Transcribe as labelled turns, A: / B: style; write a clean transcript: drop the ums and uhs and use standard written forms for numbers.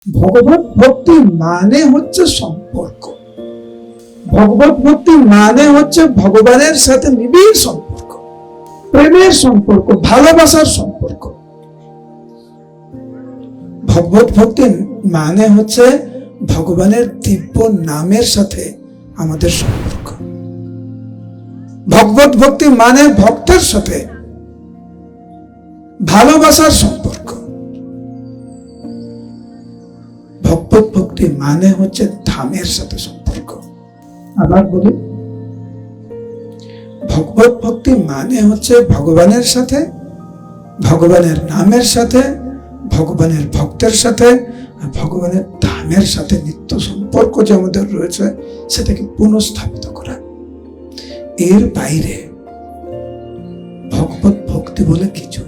A: ভগবত ভক্তি মানে হচ্ছে সম্পর্ক। ভগবত ভক্তি মানে হচ্ছে ভগবানের সাথে নিবিড় সম্পর্ক, প্রেমের সম্পর্ক, ভালোবাসার সম্পর্ক। ভগবত ভক্তি মানে হচ্ছে ভগবানের দিব্য নামের সাথে আমাদের সম্পর্ক। ভগবত ভক্তি মানে ভক্তের সাথে ভালোবাসার সম্পর্ক। ভগবত ভক্তি মানে হচ্ছে ধামের সাথে সম্পর্ক। আবার বলি, ভগবত ভক্তি মানে হচ্ছে ভগবানের সাথে, ভগবানের নামের সাথে, ভগবানের ভক্তের সাথে, ভগবানের ধামের সাথে নিত্য সম্পর্ক যে আমাদের রয়েছে সেটাকে পুনঃস্থাপিত করা। এর বাইরে ভগবত ভক্তি বলে কিছু